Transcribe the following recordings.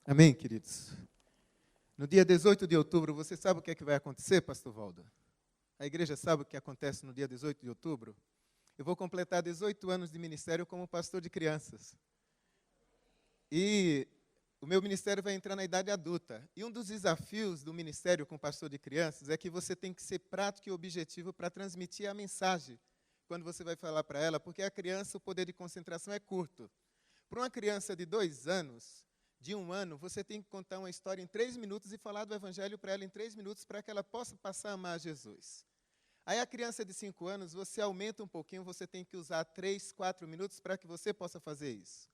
Amém, queridos? No dia 18 de outubro, você sabe o que é que vai acontecer, pastor Valdo? A igreja sabe o que acontece no dia 18 de outubro? Eu vou completar 18 anos de ministério como pastor de crianças. E o meu ministério vai entrar na idade adulta. E um dos desafios do ministério com pastor de crianças é que você tem que ser prático e objetivo para transmitir a mensagem quando você vai falar para ela, porque a criança, o poder de concentração é curto. Para uma criança de 2 anos, de 1 ano, você tem que contar uma história em 3 minutos e falar do evangelho para ela em 3 minutos para que ela possa passar a amar Jesus. Aí a criança de 5 anos, você aumenta um pouquinho, você tem que usar 3, 4 minutos para que você possa fazer isso.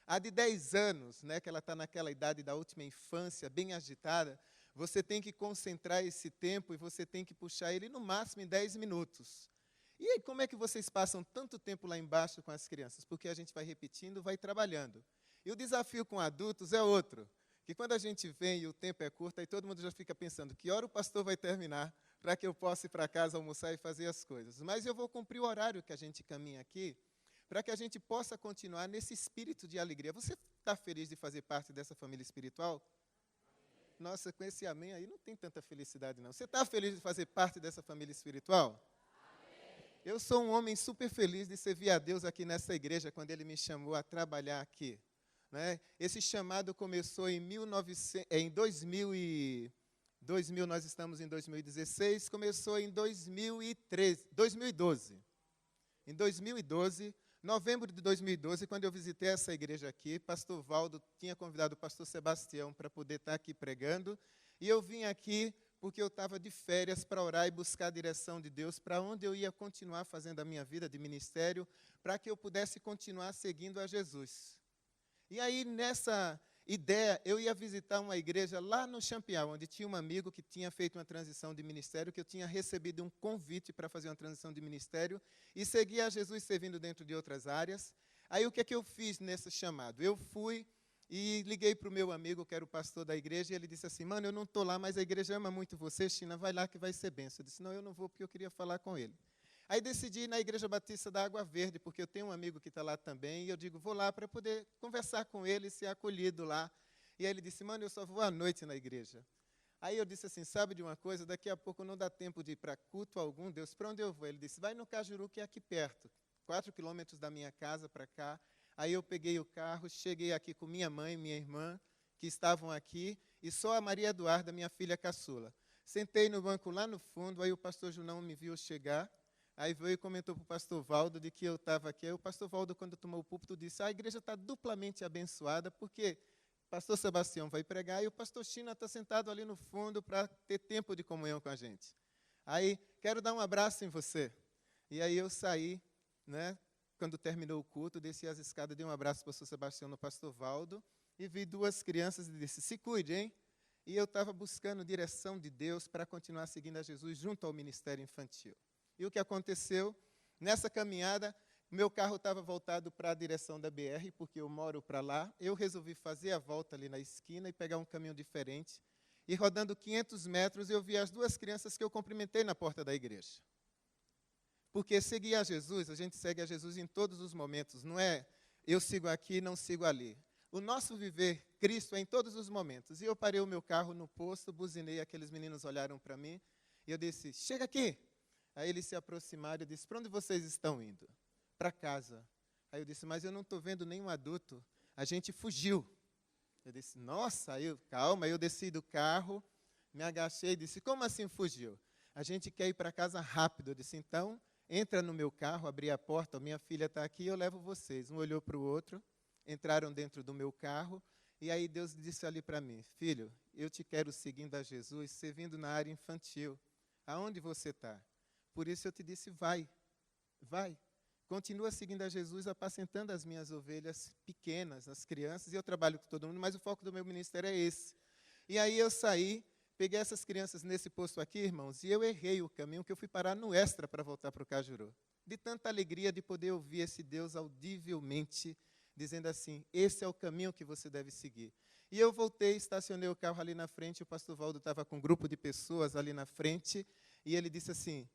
A de 10 anos, né, que ela está naquela idade da última infância, bem agitada, você tem que concentrar esse tempo e você tem que puxar ele no máximo em 10 minutos. E aí, como é que vocês passam tanto tempo lá embaixo com as crianças? Porque a gente vai repetindo, vai trabalhando. E o desafio com adultos é outro, que quando a gente vem e o tempo é curto, aí todo mundo já fica pensando, que hora o pastor vai terminar para que eu possa ir para casa almoçar e fazer as coisas. Mas eu vou cumprir o horário que a gente caminha aqui, para que a gente possa continuar nesse espírito de alegria. Você está feliz de fazer parte dessa família espiritual? Nossa, com esse amém aí não tem tanta felicidade, não. Você está feliz de fazer parte dessa família espiritual? Eu sou um homem super feliz de servir a Deus aqui nessa igreja, quando Ele me chamou a trabalhar aqui. Né? Esse chamado começou em 2000, nós estamos em 2016, começou em 2012. Em 2012, novembro de 2012, quando eu visitei essa igreja aqui, pastor Valdo tinha convidado o pastor Sebastião para poder estar aqui pregando, e eu vim aqui porque eu estava de férias para orar e buscar a direção de Deus, para onde eu ia continuar fazendo a minha vida de ministério, para que eu pudesse continuar seguindo a Jesus. E aí, nessa ideia, eu ia visitar uma igreja lá no Champião, onde tinha um amigo que tinha feito uma transição de ministério, que eu tinha recebido um convite para fazer uma transição de ministério, e seguia a Jesus servindo dentro de outras áreas. Aí, o que é que eu fiz nesse chamado? Eu fui e liguei para o meu amigo, que era o pastor da igreja, e ele disse assim, mano, eu não estou lá, mas a igreja ama muito você, China, vai lá que vai ser bênção. Eu disse, não, eu não vou, porque eu queria falar com ele. Aí decidi ir na Igreja Batista da Água Verde, porque eu tenho um amigo que está lá também, e eu digo, vou lá para poder conversar com ele e ser acolhido lá. E aí ele disse, mano, eu só vou à noite na igreja. Aí eu disse assim, sabe de uma coisa, daqui a pouco não dá tempo de ir para culto algum, Deus, para onde eu vou? Ele disse, vai no Cajuru, que é aqui perto, 4 quilômetros da minha casa para cá. Aí eu peguei o carro, cheguei aqui com minha mãe e minha irmã, que estavam aqui, e só a Maria Eduarda, minha filha caçula. Sentei no banco lá no fundo, aí o pastor Junão me viu chegar, aí veio e comentou para o pastor Valdo de que eu estava aqui. Aí o pastor Valdo, quando tomou o púlpito, disse, a igreja está duplamente abençoada, porque o pastor Sebastião vai pregar e o pastor China está sentado ali no fundo para ter tempo de comunhão com a gente. Aí, quero dar um abraço em você. E aí eu saí, né, quando terminou o culto, desci as escadas, dei um abraço para o pastor Sebastião no pastor Valdo, e vi 2 crianças e disse, se cuide, hein? E eu estava buscando direção de Deus para continuar seguindo a Jesus junto ao ministério infantil. E o que aconteceu? Nessa caminhada, meu carro estava voltado para a direção da BR, porque eu moro para lá. Eu resolvi fazer a volta ali na esquina e pegar um caminho diferente. E rodando 500 metros, eu vi as 2 crianças que eu cumprimentei na porta da igreja. Porque seguir a Jesus, a gente segue a Jesus em todos os momentos. Não é eu sigo aqui, não sigo ali. O nosso viver Cristo é em todos os momentos. E eu parei o meu carro no posto, buzinei, aqueles meninos olharam para mim. E eu disse, chega aqui. Aí eles se aproximaram e disse, para onde vocês estão indo? Para casa. Aí eu disse, mas eu não estou vendo nenhum adulto. A gente fugiu. Eu disse, nossa, calma. Aí eu desci do carro, me agachei e disse, como assim fugiu? A gente quer ir para casa rápido. Eu disse, então, entra no meu carro, abri a porta, minha filha está aqui, eu levo vocês. Um olhou para o outro, entraram dentro do meu carro, e aí Deus disse ali para mim, filho, eu te quero seguindo a Jesus, servindo na área infantil. Aonde você está? Por isso eu te disse, vai. Continua seguindo a Jesus, apacentando as minhas ovelhas pequenas, as crianças, e eu trabalho com todo mundo, mas o foco do meu ministério é esse. E aí eu saí, peguei essas crianças nesse posto aqui, irmãos, e eu errei o caminho, que eu fui parar no Extra para voltar para o Cajuru. De tanta alegria de poder ouvir esse Deus audivelmente, dizendo assim, esse é o caminho que você deve seguir. E eu voltei, estacionei o carro ali na frente, o pastor Valdo estava com um grupo de pessoas ali na frente, e ele disse assim,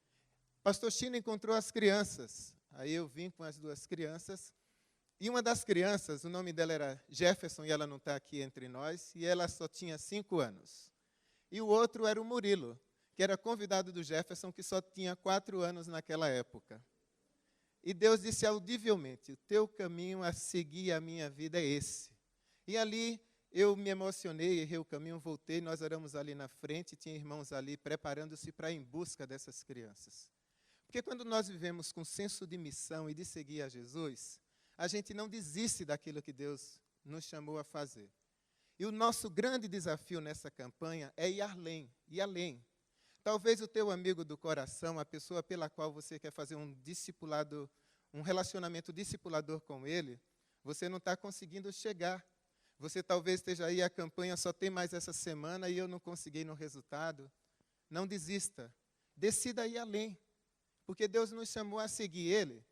pastor Chino encontrou as crianças. Aí eu vim com as 2 crianças, E uma das crianças, o nome dela era Jefferson, e ela não está aqui entre nós, e ela só tinha 5 anos. E o outro era o Murilo, que era convidado do Jefferson, que só tinha 4 anos naquela época. E Deus disse audivelmente, o teu caminho a seguir a minha vida é esse. E ali eu me emocionei, errei o caminho, voltei, nós oramos ali na frente, tinha irmãos ali preparando-se para ir em busca dessas crianças. Porque quando nós vivemos com senso de missão e de seguir a Jesus, a gente não desiste daquilo que Deus nos chamou a fazer. E o nosso grande desafio nessa campanha é ir além, ir além. Talvez o teu amigo do coração, a pessoa pela qual você quer fazer um discipulado, um relacionamento discipulador com ele, você não está conseguindo chegar. Você talvez esteja aí, a campanha só tem mais essa semana e eu não consegui no resultado. Não desista. Decida ir além. Porque Deus nos chamou a seguir Ele.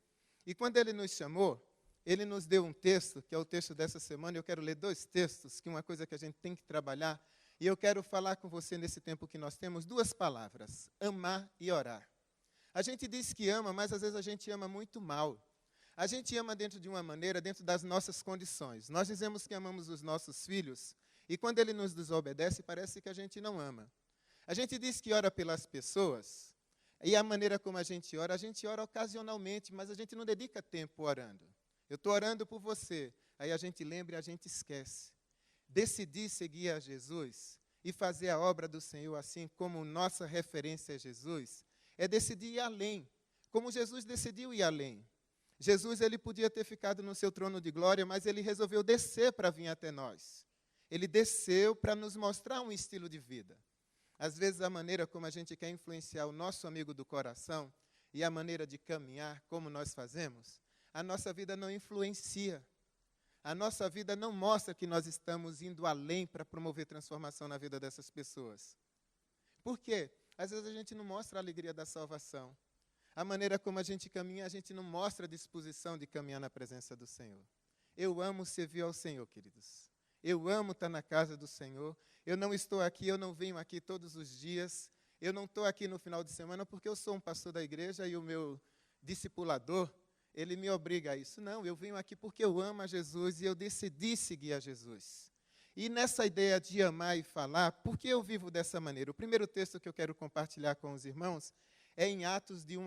E quando Ele nos chamou, Ele nos deu um texto, que é o texto dessa semana. Eu quero ler 2 textos, que é uma coisa que a gente tem que trabalhar. E eu quero falar com você nesse tempo que nós temos 2 palavras, amar e orar. A gente diz que ama, mas às vezes a gente ama muito mal. A gente ama dentro de uma maneira, dentro das nossas condições. Nós dizemos que amamos os nossos filhos, e quando ele nos desobedece, parece que a gente não ama. A gente diz que ora pelas pessoas, e a maneira como a gente ora ocasionalmente, mas a gente não dedica tempo orando. Eu estou orando por você, aí a gente lembra e a gente esquece. Decidir seguir a Jesus e fazer a obra do Senhor, assim como nossa referência é Jesus, é decidir ir além, como Jesus decidiu ir além. Jesus, ele podia ter ficado no seu trono de glória, mas ele resolveu descer para vir até nós. Ele desceu para nos mostrar um estilo de vida. Às vezes, a maneira como a gente quer influenciar o nosso amigo do coração e a maneira de caminhar, como nós fazemos, a nossa vida não influencia. A nossa vida não mostra que nós estamos indo além para promover transformação na vida dessas pessoas. Por quê? Às vezes a gente não mostra a alegria da salvação. A maneira como a gente caminha, a gente não mostra a disposição de caminhar na presença do Senhor. Eu amo servir ao Senhor, queridos. Eu amo estar na casa do Senhor. Eu não estou aqui, eu não venho aqui todos os dias. Eu não estou aqui no final de semana porque eu sou um pastor da igreja e o meu discipulador, ele me obriga a isso. Não, eu venho aqui porque eu amo a Jesus e eu decidi seguir a Jesus. E nessa ideia de amar e falar, por que eu vivo dessa maneira? O primeiro texto que eu quero compartilhar com os irmãos é em Atos de 1,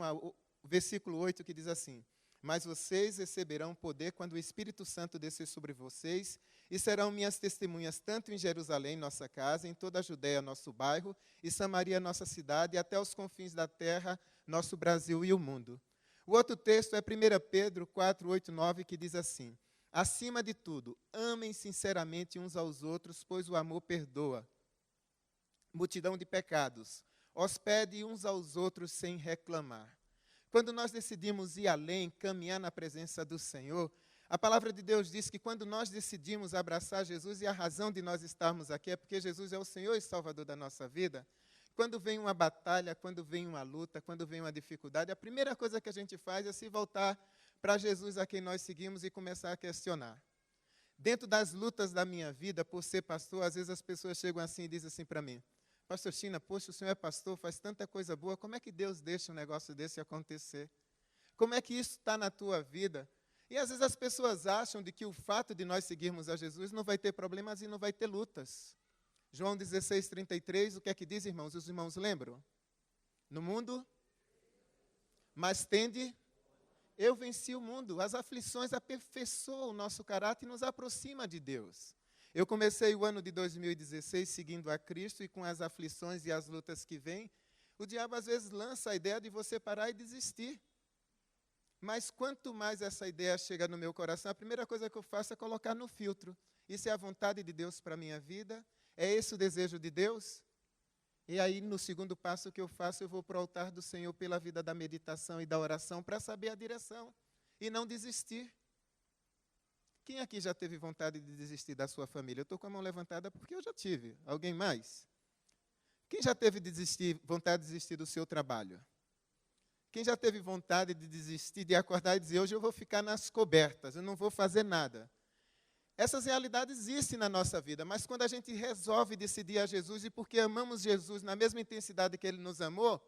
versículo 8, que diz assim: mas vocês receberão poder quando o Espírito Santo descer sobre vocês e serão minhas testemunhas tanto em Jerusalém, nossa casa, em toda a Judéia, nosso bairro, e Samaria, nossa cidade, e até os confins da terra, nosso Brasil e o mundo. O outro texto é 1 Pedro 4, 8, 9, que diz assim: acima de tudo, amem sinceramente uns aos outros, pois o amor perdoa multidão de pecados. Hospede uns aos outros sem reclamar. Quando nós decidimos ir além, caminhar na presença do Senhor, a palavra de Deus diz que quando nós decidimos abraçar Jesus, e a razão de nós estarmos aqui é porque Jesus é o Senhor e Salvador da nossa vida, quando vem uma batalha, quando vem uma luta, quando vem uma dificuldade, a primeira coisa que a gente faz é se voltar para Jesus a quem nós seguimos e começar a questionar. Dentro das lutas da minha vida, por ser pastor, às vezes as pessoas chegam assim e dizem assim para mim: pastor China, poxa, o senhor é pastor, faz tanta coisa boa, como é que Deus deixa um negócio desse acontecer? Como é que isso está na tua vida? E às vezes as pessoas acham de que o fato de nós seguirmos a Jesus não vai ter problemas e não vai ter lutas. João 16, 33, o que é que diz, irmãos? Os irmãos lembram? No mundo, mas tende, eu venci o mundo. As aflições aperfeiçoam o nosso caráter e nos aproxima de Deus. Eu comecei o ano de 2016 seguindo a Cristo e com as aflições e as lutas que vêm, o diabo às vezes lança a ideia de você parar e desistir. Mas quanto mais essa ideia chega no meu coração, a primeira coisa que eu faço é colocar no filtro. Isso é a vontade de Deus para a minha vida? É esse o desejo de Deus? E aí, no segundo passo que eu faço, eu vou para o altar do Senhor pela vida da meditação e da oração para saber a direção e não desistir. Quem aqui já teve vontade de desistir da sua família? Eu estou com a mão levantada porque eu já tive. Alguém mais? Quem já teve vontade de desistir do seu trabalho? Quem já teve vontade de desistir, de acordar e dizer: hoje eu vou ficar nas cobertas, eu não vou fazer nada? Essas realidades existem na nossa vida, mas quando a gente resolve decidir a Jesus, e porque amamos Jesus na mesma intensidade que Ele nos amou,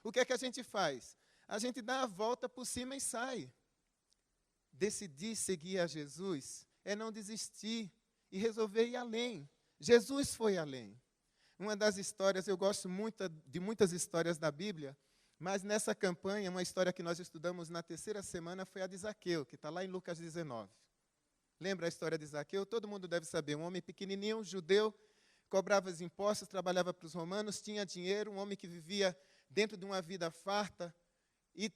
o que é que a gente faz? A gente dá a volta por cima e sai. decidir seguir a Jesus é não desistir e resolver ir além. Jesus foi além. Uma das histórias, eu gosto muito de muitas histórias da Bíblia, mas nessa campanha, uma história que nós estudamos na terceira semana foi a de Zaqueu, que está lá em Lucas 19. Lembra a história de Zaqueu? Todo mundo deve saber. Um homem pequenininho, judeu, cobrava os impostos, trabalhava para os romanos, tinha dinheiro, um homem que vivia dentro de uma vida farta, e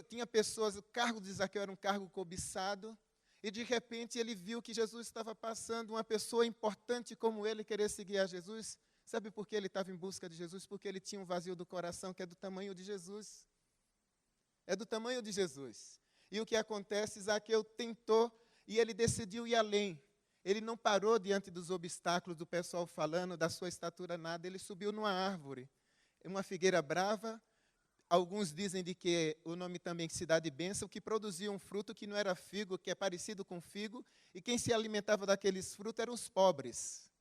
tinha pessoas, o cargo de Zaqueu era um cargo cobiçado, e de repente ele viu que Jesus estava passando, uma pessoa importante como ele querer seguir a Jesus. Sabe por que ele estava em busca de Jesus? Porque ele tinha um vazio do coração que é do tamanho de Jesus. É do tamanho de Jesus. E o que acontece? Zaqueu tentou e ele decidiu ir além. Ele não parou diante dos obstáculos do pessoal falando, da sua estatura, nada. Ele subiu numa árvore, uma figueira brava. Alguns dizem de que o nome também cidade bênção, que produzia um fruto que não era figo, que é parecido com figo, e quem se alimentava daqueles frutos eram os pobres.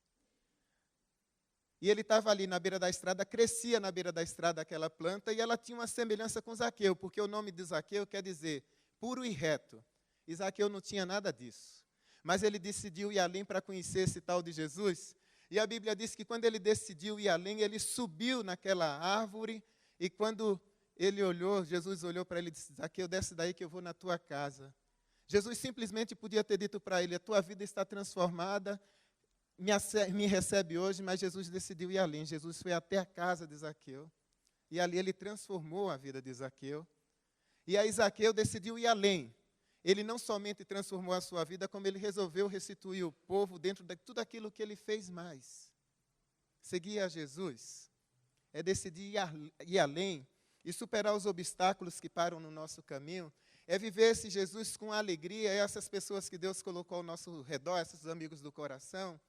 E ele estava ali na beira da estrada, crescia na beira da estrada aquela planta, e ela tinha uma semelhança com Zaqueu, porque o nome de Zaqueu quer dizer puro e reto. E Zaqueu não tinha nada disso. Mas ele decidiu ir além para conhecer esse tal de Jesus, e a Bíblia diz que quando ele decidiu ir além, ele subiu naquela árvore, e quando ele olhou, Jesus olhou para ele e disse: Zaqueu, desce daí que eu vou na tua casa. Jesus simplesmente podia ter dito para ele: a tua vida está transformada, me recebe hoje, mas Jesus decidiu ir além. Jesus foi até a casa de Zaqueu, e ali ele transformou a vida de Zaqueu. E aí Zaqueu decidiu ir além. Ele não somente transformou a sua vida, como ele resolveu restituir o povo dentro de tudo aquilo que ele fez mais. Seguir a Jesus é decidir ir além e superar os obstáculos que param no nosso caminho, é viver esse Jesus com alegria, e essas pessoas que Deus colocou ao nosso redor, esses amigos do coração,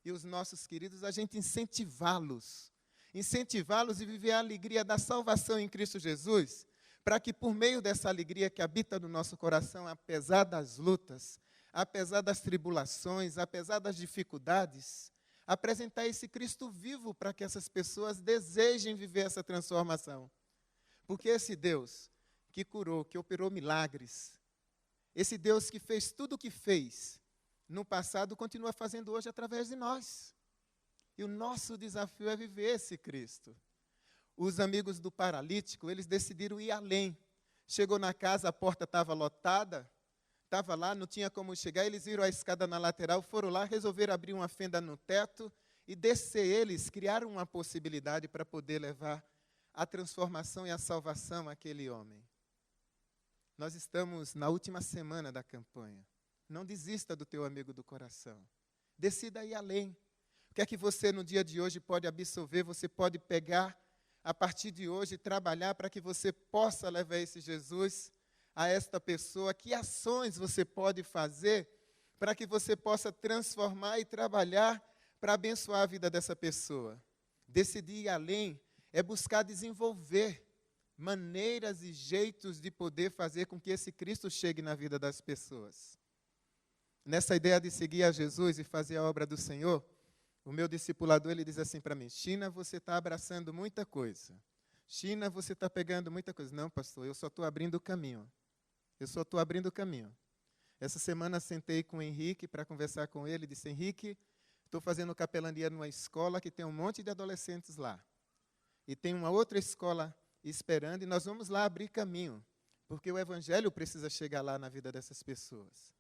e os nossos queridos, a gente incentivá-los e viver a alegria da salvação em Cristo Jesus, para que por meio dessa alegria que habita no nosso coração, apesar das lutas, apesar das tribulações, apesar das dificuldades, apresentar esse Cristo vivo para que essas pessoas desejem viver essa transformação. Porque esse Deus que curou, que operou milagres, esse Deus que fez tudo o que fez no passado, continua fazendo hoje através de nós. E o nosso desafio é viver esse Cristo. Os amigos do paralítico, eles decidiram ir além. Chegou na casa, a porta estava lotada, estava lá, não tinha como chegar, eles viram a escada na lateral, foram lá, resolveram abrir uma fenda no teto e descer eles, criaram uma possibilidade para poder levar a transformação e a salvação àquele homem. Nós estamos na última semana da campanha. Não desista do teu amigo do coração. Decida ir além. O que é que você no dia de hoje pode absorver, você pode pegar a partir de hoje e trabalhar para que você possa levar esse Jesus a esta pessoa? Que ações você pode fazer para que você possa transformar e trabalhar para abençoar a vida dessa pessoa? Decidir ir além é buscar desenvolver maneiras e jeitos de poder fazer com que esse Cristo chegue na vida das pessoas. Nessa ideia de seguir a Jesus e fazer a obra do Senhor, o meu discipulador, ele diz assim para mim: China, você está abraçando muita coisa. China, você está pegando muita coisa. Não, pastor, eu só estou abrindo o caminho. Eu só estou abrindo o caminho. Essa semana sentei com o Henrique para conversar com ele. Disse: Henrique, estou fazendo capelania numa escola que tem um monte de adolescentes lá. E tem uma outra escola esperando, e nós vamos lá abrir caminho, porque o evangelho precisa chegar lá na vida dessas pessoas.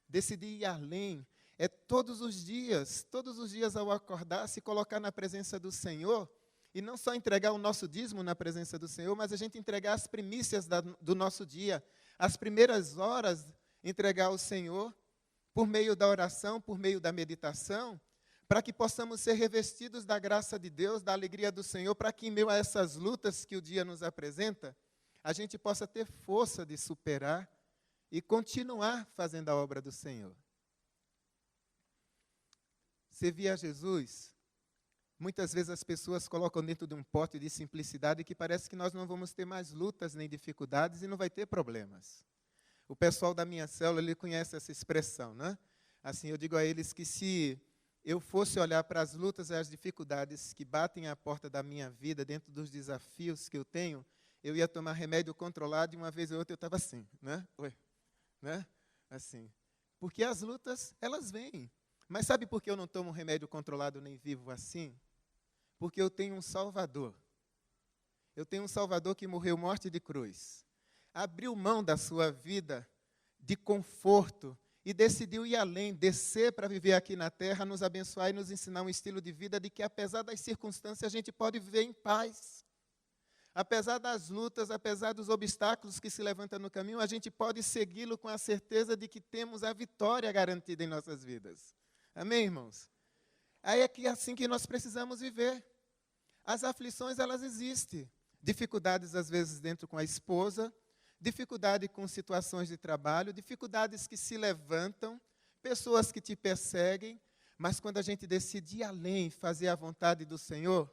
Decidir ir além é todos os dias ao acordar, se colocar na presença do Senhor, e não só entregar o nosso dízimo na presença do Senhor, mas a gente entregar as primícias do nosso dia, as primeiras horas, entregar ao Senhor, por meio da oração, por meio da meditação, para que possamos ser revestidos da graça de Deus, da alegria do Senhor, para que em meio a essas lutas que o dia nos apresenta, a gente possa ter força de superar e continuar fazendo a obra do Senhor. Servir a Jesus, muitas vezes as pessoas colocam dentro de um pote de simplicidade que parece que nós não vamos ter mais lutas nem dificuldades e não vai ter problemas. O pessoal da minha célula, ele conhece essa expressão, né? Assim, eu digo a eles que se eu fosse olhar para as lutas e as dificuldades que batem à porta da minha vida, dentro dos desafios que eu tenho, eu ia tomar remédio controlado e uma vez ou outra eu estava assim, né? né? Assim, porque as lutas, elas vêm. Mas sabe por que eu não tomo remédio controlado nem vivo assim? Porque eu tenho um Salvador. Eu tenho um Salvador que morreu morte de cruz. Abriu mão da sua vida de conforto e decidiu ir além, descer para viver aqui na terra, nos abençoar e nos ensinar um estilo de vida de que, apesar das circunstâncias, a gente pode viver em paz. Apesar das lutas, apesar dos obstáculos que se levantam no caminho, a gente pode segui-lo com a certeza de que temos a vitória garantida em nossas vidas. Amém, irmãos? Aí é assim que nós precisamos viver. As aflições, elas existem. Dificuldades, às vezes, dentro com a esposa, dificuldade com situações de trabalho, dificuldades que se levantam, pessoas que te perseguem, mas quando a gente decide ir além, fazer a vontade do Senhor,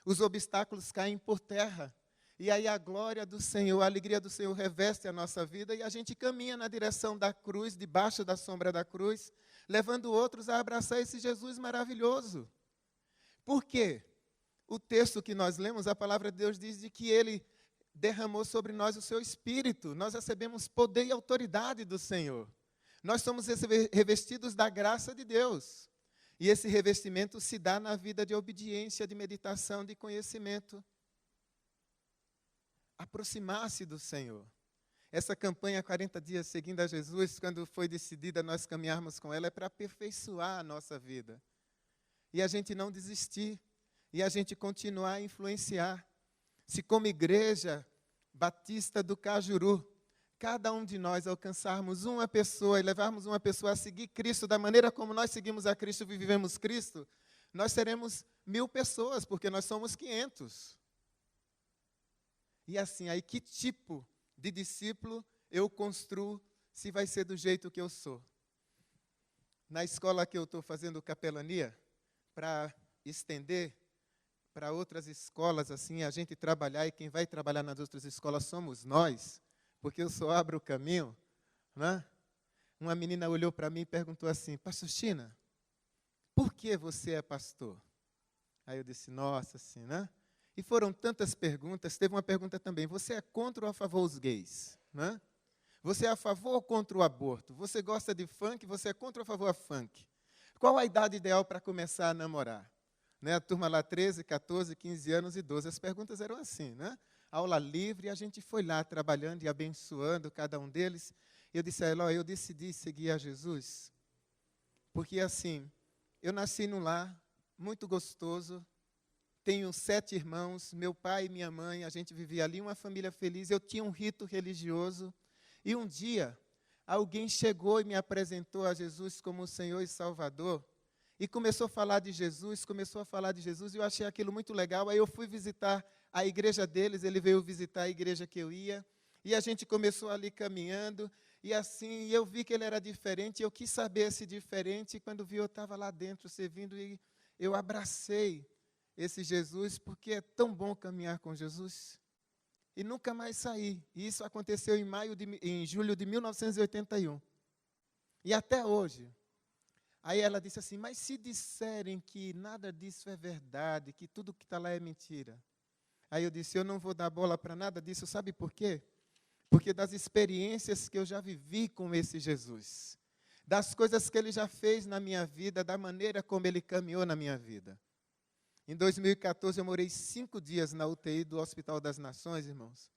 os obstáculos caem por terra. E aí a glória do Senhor, a alegria do Senhor reveste a nossa vida e a gente caminha na direção da cruz, debaixo da sombra da cruz, levando outros a abraçar esse Jesus maravilhoso. Por quê? O texto que nós lemos, a palavra de Deus diz de que Ele derramou sobre nós o seu Espírito. Nós recebemos poder e autoridade do Senhor. Nós somos revestidos da graça de Deus. E esse revestimento se dá na vida de obediência, de meditação, de conhecimento. Aproximar-se do Senhor. Essa campanha 40 dias seguindo a Jesus, quando foi decidida nós caminharmos com ela, é para aperfeiçoar a nossa vida. E a gente não desistir. E a gente continuar a influenciar. Se como igreja batista do Cajuru, cada um de nós alcançarmos uma pessoa e levarmos uma pessoa a seguir Cristo da maneira como nós seguimos a Cristo e vivemos Cristo, nós seremos 1000 pessoas, porque nós somos 500. E assim, aí que tipo de discípulo eu construo se vai ser do jeito que eu sou? Na escola que eu estou fazendo capelania, para estender para outras escolas, assim, a gente trabalhar, e quem vai trabalhar nas outras escolas somos nós, porque eu só abro o caminho, né? Uma menina olhou para mim e perguntou assim, Pastor China, por que você é pastor? Aí eu disse, nossa, assim, né? E foram tantas perguntas, teve uma pergunta também, você é contra ou a favor dos gays? Né? Você é a favor ou contra o aborto? Você gosta de funk, você é contra ou a favor a funk? Qual a idade ideal para começar a namorar? Né, a turma lá, 13, 14, 15 anos e 12. As perguntas eram assim, né? Aula livre, e a gente foi lá trabalhando e abençoando cada um deles. Eu disse a ela, eu decidi seguir a Jesus, porque assim, eu nasci num lar muito gostoso, tenho 7 irmãos, meu pai e minha mãe, a gente vivia ali uma família feliz, eu tinha um rito religioso, e um dia, alguém chegou e me apresentou a Jesus como o Senhor e Salvador, e começou a falar de Jesus, e eu achei aquilo muito legal. Aí eu fui visitar a igreja deles, ele veio visitar a igreja que eu ia, e a gente começou ali caminhando, e assim, eu vi que ele era diferente, eu quis saber esse diferente, e quando vi, eu estava lá dentro servindo, e eu abracei esse Jesus, porque é tão bom caminhar com Jesus, e nunca mais saí. E isso aconteceu em julho de 1981, e até hoje. Aí ela disse assim, mas se disserem que nada disso é verdade, que tudo que está lá é mentira. Aí eu disse, eu não vou dar bola para nada disso, sabe por quê? Porque das experiências que eu já vivi com esse Jesus, das coisas que ele já fez na minha vida, da maneira como ele caminhou na minha vida. Em 2014, eu morei 5 dias na UTI do Hospital das Nações, irmãos.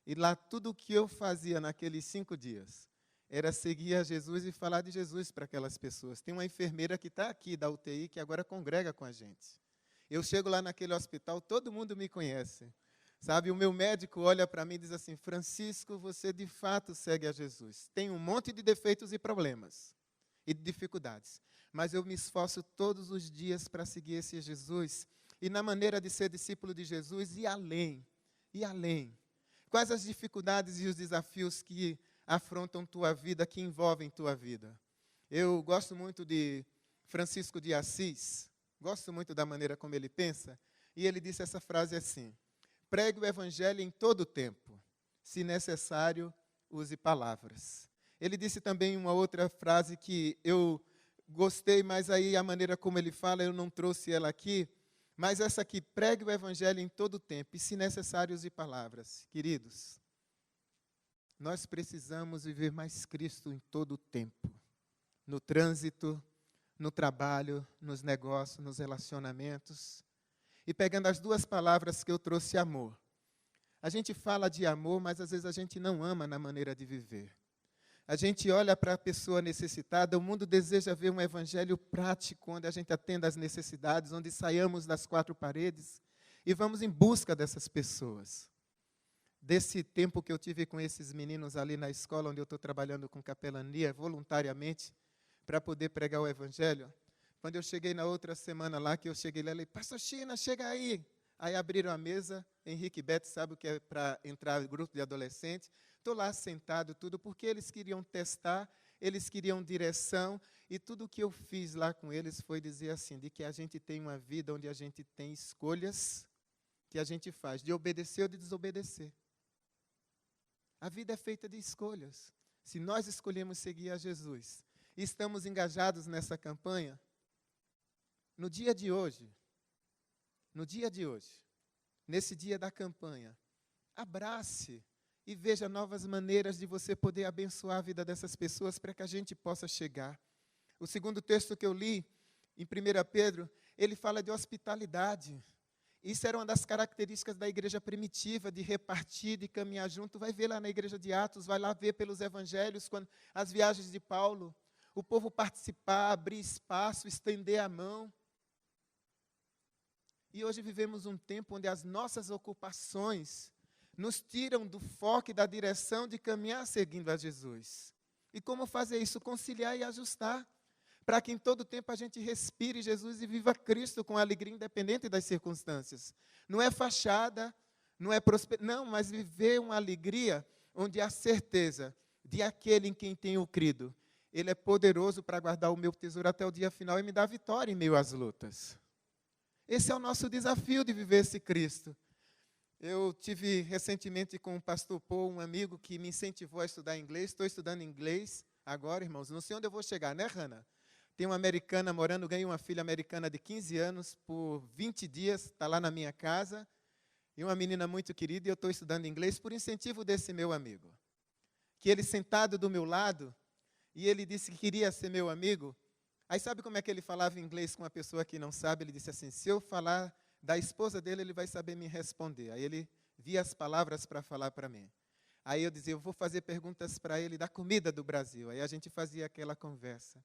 E lá tudo o que eu fazia naqueles 5 dias era seguir a Jesus e falar de Jesus para aquelas pessoas. Tem uma enfermeira que está aqui da UTI, que agora congrega com a gente. Eu chego lá naquele hospital, todo mundo me conhece. Sabe, o meu médico olha para mim e diz assim, Francisco, você de fato segue a Jesus. Tem um monte de defeitos e problemas e de dificuldades, mas eu me esforço todos os dias para seguir esse Jesus. E na maneira de ser discípulo de Jesus, ir além, ir além. Quais as dificuldades e os desafios que afrontam tua vida, que envolvem tua vida? Eu gosto muito de Francisco de Assis, gosto muito da maneira como ele pensa, e ele disse essa frase assim, pregue o evangelho em todo o tempo, se necessário, use palavras. Ele disse também uma outra frase que eu gostei, mas aí a maneira como ele fala, eu não trouxe ela aqui, mas essa aqui, pregue o evangelho em todo o tempo, e se necessário, use palavras. Queridos, nós precisamos viver mais Cristo em todo o tempo. No trânsito, no trabalho, nos negócios, nos relacionamentos. E pegando as duas palavras que eu trouxe, amor. A gente fala de amor, mas às vezes a gente não ama na maneira de viver. A gente olha para a pessoa necessitada, o mundo deseja ver um evangelho prático, onde a gente atenda às necessidades, onde saiamos das quatro paredes e vamos em busca dessas pessoas. Desse tempo que eu tive com esses meninos ali na escola, onde eu estou trabalhando com capelania, voluntariamente, para poder pregar o evangelho, quando eu cheguei na outra semana lá, que eu cheguei lá, eu falei, Pastor China, chega aí. Aí abriram a mesa, Henrique e Beto, sabe o que é para entrar no grupo de adolescentes? Estou lá sentado, tudo, porque eles queriam testar, eles queriam direção, e tudo o que eu fiz lá com eles foi dizer assim, de que a gente tem uma vida onde a gente tem escolhas que a gente faz, de obedecer ou de desobedecer. A vida é feita de escolhas. Se nós escolhemos seguir a Jesus, e estamos engajados nessa campanha, no dia de hoje, nesse dia da campanha, abrace e veja novas maneiras de você poder abençoar a vida dessas pessoas para que a gente possa chegar. O segundo texto que eu li, em 1 Pedro, ele fala de hospitalidade. Isso era uma das características da igreja primitiva, de repartir, de caminhar junto. Vai ver lá na igreja de Atos, vai lá ver pelos evangelhos, quando as viagens de Paulo, o povo participar, abrir espaço, estender a mão. E hoje vivemos um tempo onde as nossas ocupações nos tiram do foco e da direção de caminhar seguindo a Jesus. E como fazer isso? Conciliar e ajustar, para que em todo tempo a gente respire Jesus e viva Cristo com alegria, independente das circunstâncias. Não é fachada, não é não, mas viver uma alegria onde há certeza de aquele em quem tenho crido. Ele é poderoso para guardar o meu tesouro até o dia final e me dar vitória em meio às lutas. Esse é o nosso desafio de viver esse Cristo. Eu tive recentemente com o pastor Paul, um amigo que me incentivou a estudar inglês. Estou estudando inglês agora, irmãos. Não sei onde eu vou chegar, né, Hannah? Tem uma americana morando, ganhei uma filha americana de 15 anos por 20 dias, está lá na minha casa. E uma menina muito querida, e eu estou estudando inglês por incentivo desse meu amigo. Que ele sentado do meu lado, e ele disse que queria ser meu amigo. Aí sabe como é que ele falava inglês com uma pessoa que não sabe? Ele disse assim, se eu falar da esposa dele, ele vai saber me responder. Aí ele via as palavras para falar para mim. Aí eu dizia, eu vou fazer perguntas para ele da comida do Brasil. Aí a gente fazia aquela conversa.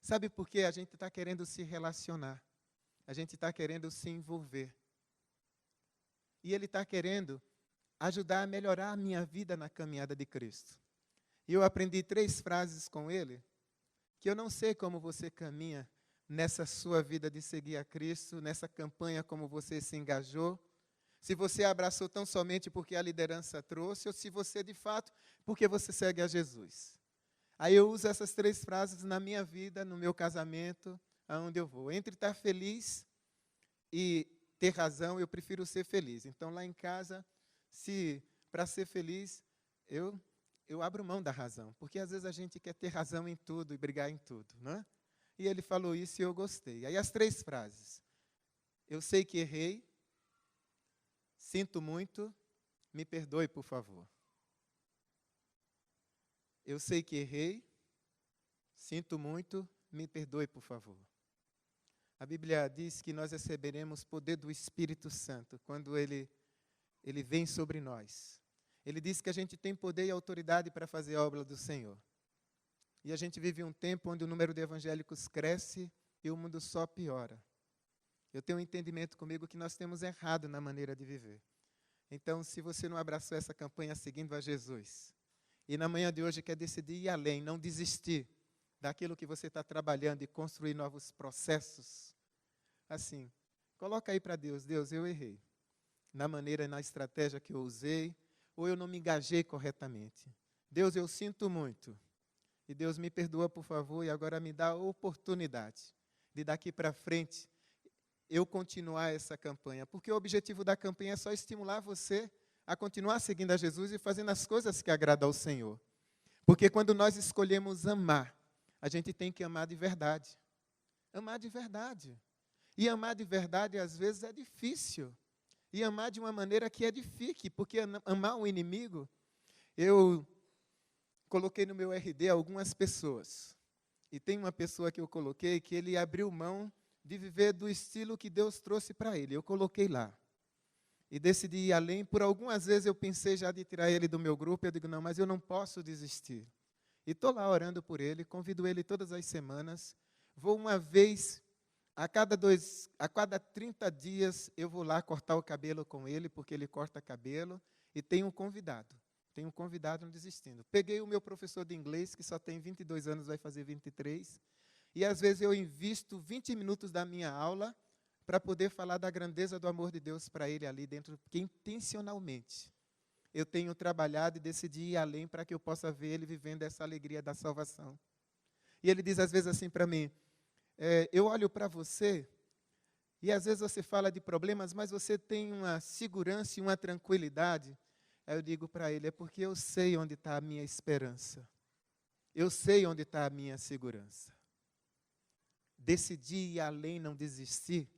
Sabe por quê? A gente está querendo se relacionar. A gente está querendo se envolver. E ele está querendo ajudar a melhorar a minha vida na caminhada de Cristo. E eu aprendi 3 frases com ele, que eu não sei como você caminha nessa sua vida de seguir a Cristo, nessa campanha como você se engajou, se você abraçou tão somente porque a liderança trouxe, ou se você, de fato, porque você segue a Jesus. Aí eu uso essas 3 frases na minha vida, no meu casamento, aonde eu vou. Entre estar feliz e ter razão, eu prefiro ser feliz. Então, lá em casa, para ser feliz, eu abro mão da razão, porque às vezes a gente quer ter razão em tudo e brigar em tudo, não é? E ele falou isso e eu gostei. Aí as 3 frases. Eu sei que errei, sinto muito, me perdoe, por favor. Eu sei que errei, sinto muito, me perdoe, por favor. A Bíblia diz que nós receberemos poder do Espírito Santo quando ele vem sobre nós. Ele diz que a gente tem poder e autoridade para fazer a obra do Senhor. E a gente vive um tempo onde o número de evangélicos cresce e o mundo só piora. Eu tenho um entendimento comigo que nós temos errado na maneira de viver. Então, se você não abraçou essa campanha seguindo a Jesus, e na manhã de hoje quer decidir ir além, não desistir daquilo que você está trabalhando e construir novos processos, assim, coloca aí para Deus, Deus, eu errei. Na maneira e na estratégia que eu usei, ou eu não me engajei corretamente. Deus, eu sinto muito. E Deus me perdoa, por favor, e agora me dá a oportunidade de daqui para frente eu continuar essa campanha. Porque o objetivo da campanha é só estimular você a continuar seguindo a Jesus e fazendo as coisas que agradam ao Senhor. Porque quando nós escolhemos amar, a gente tem que amar de verdade. Amar de verdade. E amar de verdade, às vezes, é difícil. E amar de uma maneira que edifique, porque amar um inimigo, eu coloquei no meu RD algumas pessoas. E tem uma pessoa que eu coloquei que ele abriu mão de viver do estilo que Deus trouxe para ele. Eu coloquei lá. E decidi ir além. Por algumas vezes eu pensei já de tirar ele do meu grupo. Eu digo, não, mas eu não posso desistir. E estou lá orando por ele, convido ele todas as semanas. Vou uma vez, a cada 30 dias, eu vou lá cortar o cabelo com ele, porque ele corta cabelo. E tenho um convidado não desistindo. Peguei o meu professor de inglês, que só tem 22 anos, vai fazer 23. E às vezes eu invisto 20 minutos da minha aula para poder falar da grandeza do amor de Deus para ele ali dentro, porque intencionalmente eu tenho trabalhado e decidi ir além para que eu possa ver ele vivendo essa alegria da salvação. E ele diz às vezes assim para mim, eu olho para você e às vezes você fala de problemas, mas você tem uma segurança e uma tranquilidade. Aí eu digo para ele, é porque eu sei onde está a minha esperança. Eu sei onde está a minha segurança. Decidir ir além, não desistir,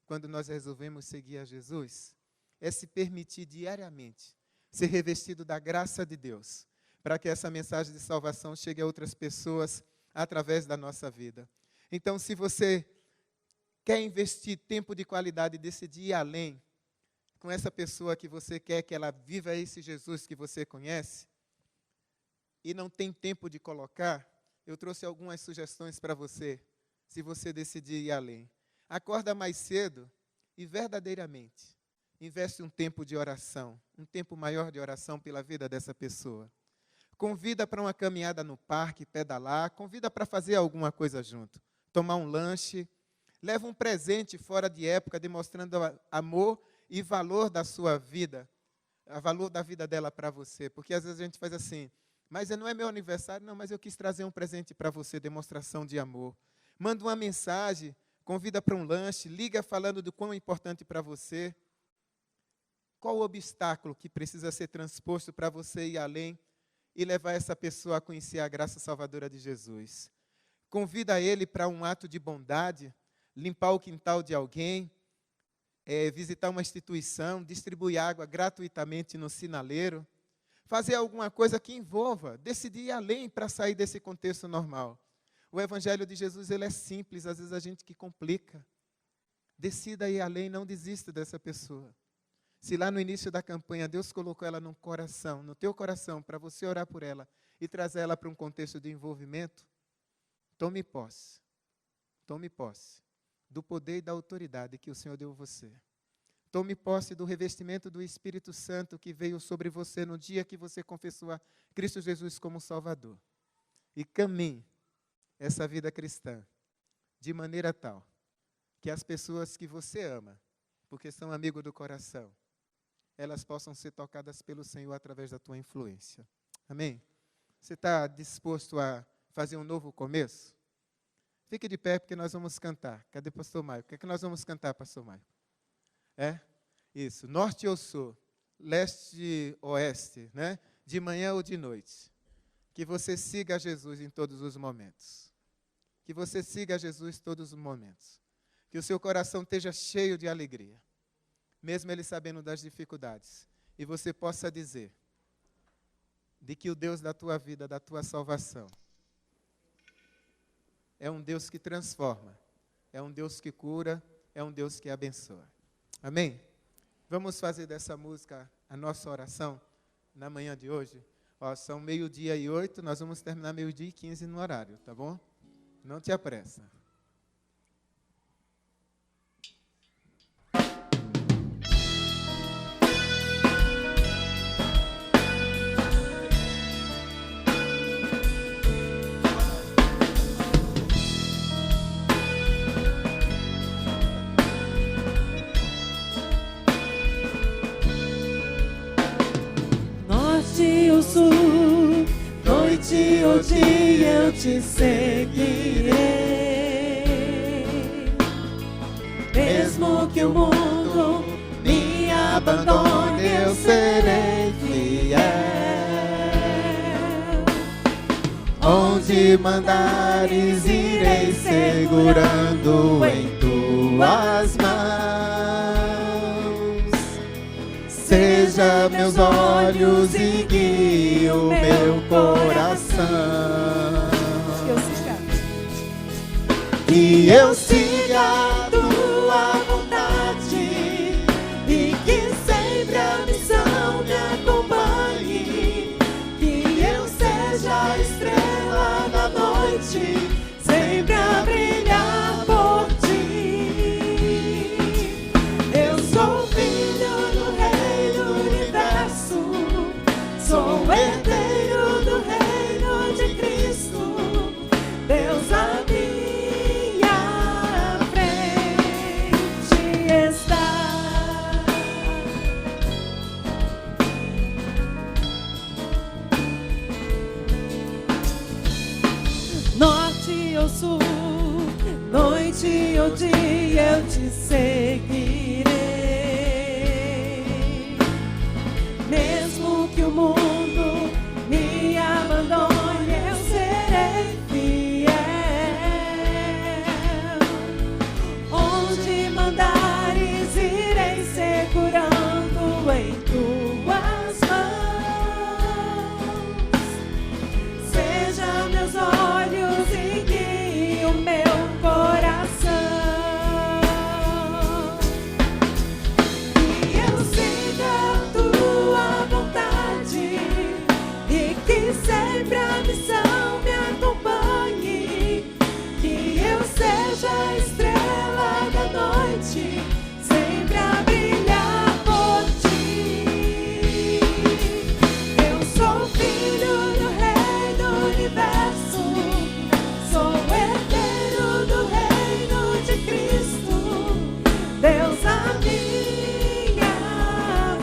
quando nós resolvemos seguir a Jesus, é se permitir diariamente ser revestido da graça de Deus, para que essa mensagem de salvação chegue a outras pessoas através da nossa vida. Então, se você quer investir tempo de qualidade e decidir ir além, com essa pessoa que você quer que ela viva esse Jesus que você conhece, e não tem tempo de colocar, eu trouxe algumas sugestões para você, se você decidir ir além. Acorda mais cedo e verdadeiramente investe um tempo de oração, um tempo maior de oração pela vida dessa pessoa. Convida para uma caminhada no parque, pedalar, convida para fazer alguma coisa junto, tomar um lanche, leva um presente fora de época, demonstrando amor e valor da sua vida, o valor da vida dela para você, porque às vezes a gente faz assim, mas não é meu aniversário, não, mas eu quis trazer um presente para você, demonstração de amor. Manda uma mensagem, convida para um lanche, liga falando do quão importante para você. Qual o obstáculo que precisa ser transposto para você ir além e levar essa pessoa a conhecer a graça salvadora de Jesus? Convida ele para um ato de bondade, limpar o quintal de alguém, visitar uma instituição, distribuir água gratuitamente no sinaleiro, fazer alguma coisa que envolva, decidir ir além para sair desse contexto normal. O Evangelho de Jesus ele é simples, às vezes a gente que complica. Decida ir além, não desista dessa pessoa. Se lá no início da campanha Deus colocou ela no coração, no teu coração, para você orar por ela e trazer ela para um contexto de envolvimento, tome posse do poder e da autoridade que o Senhor deu a você. Tome posse do revestimento do Espírito Santo que veio sobre você no dia que você confessou a Cristo Jesus como Salvador. E caminhe essa vida cristã de maneira tal que as pessoas que você ama, porque são amigos do coração, elas possam ser tocadas pelo Senhor através da tua influência. Amém? Você está disposto a fazer um novo começo? Fique de pé porque nós vamos cantar. Cadê o pastor Maio? O que é que nós vamos cantar, pastor Maio? Isso. Norte ou sul, leste ou oeste, né? De manhã ou de noite. Que você siga Jesus em todos os momentos. Que você siga Jesus em todos os momentos. Que o seu coração esteja cheio de alegria, mesmo ele sabendo das dificuldades. E você possa dizer de que o Deus da tua vida, da tua salvação, é um Deus que transforma, é um Deus que cura, é um Deus que abençoa. Amém? Vamos fazer dessa música a nossa oração na manhã de hoje. São 12:08, nós vamos terminar 12:15 no horário, tá bom? Não te apressa. Sul, noite ou dia eu te seguirei. Mesmo que o mundo me abandone, eu serei fiel. Onde mandares, irei segurando em tuas mãos. Seja meus olhos e guie o meu coração. Que eu siga a tua vontade e que sempre a missão me acompanhe. Que eu seja a estrela da noite, sempre a brilhar por ti. Eu sou filho do Rei do Universo, sou herdeiro do reino de Cristo. Deus a minha frente está. Norte ou sul, noite ou dia, eu te seguirei. Mesmo que o mundo me abandone, eu serei fiel. Onde mandares, irei segurando em tuas mãos. Seja meus olhos e guie o meu coração. Que eu siga a tua vontade e que sempre a missão me acompanhe. Que eu seja a estrela da noite, sempre a brilhar por ti. Eu sou filho do Rei do Universo, sou herdeiro do reino de Cristo. Deus a minha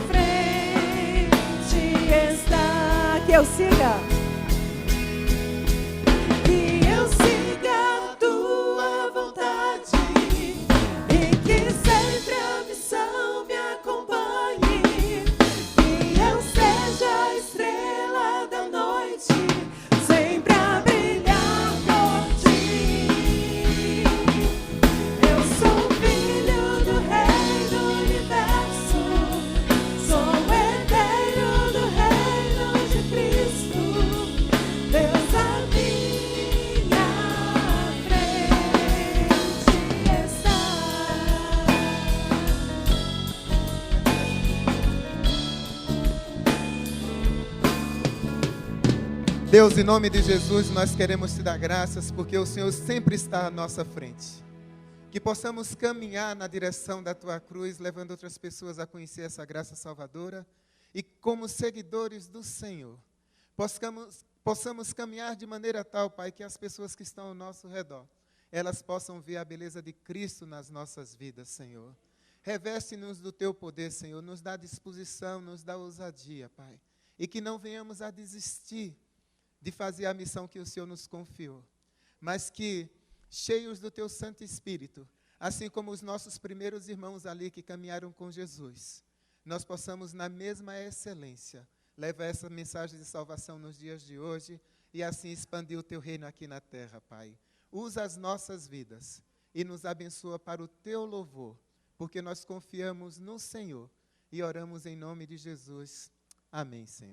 frente está. Que eu siga. Que eu siga a tua vontade e que sempre a missão me acompanhe. Que eu seja a estrela da noite, sempre a brilhar por ti. Eu sou filho do Rei do Universo, sou herdeiro do reino de Cristo. Deus a minha frente está. Deus, em nome de Jesus, nós queremos te dar graças porque o Senhor sempre está à nossa frente. Que possamos caminhar na direção da tua cruz, levando outras pessoas a conhecer essa graça salvadora. E como seguidores do Senhor, possamos caminhar de maneira tal, Pai, que as pessoas que estão ao nosso redor, elas possam ver a beleza de Cristo nas nossas vidas, Senhor. Reveste-nos do teu poder, Senhor, nos dá disposição, nos dá ousadia, Pai. E que não venhamos a desistir de fazer a missão que o Senhor nos confiou, mas que, cheios do teu Santo Espírito, assim como os nossos primeiros irmãos ali que caminharam com Jesus, nós possamos, na mesma excelência, levar essa mensagem de salvação nos dias de hoje e assim expandir o teu reino aqui na terra, Pai. Usa as nossas vidas e nos abençoa para o teu louvor, porque nós confiamos no Senhor e oramos em nome de Jesus. Amém, Senhor.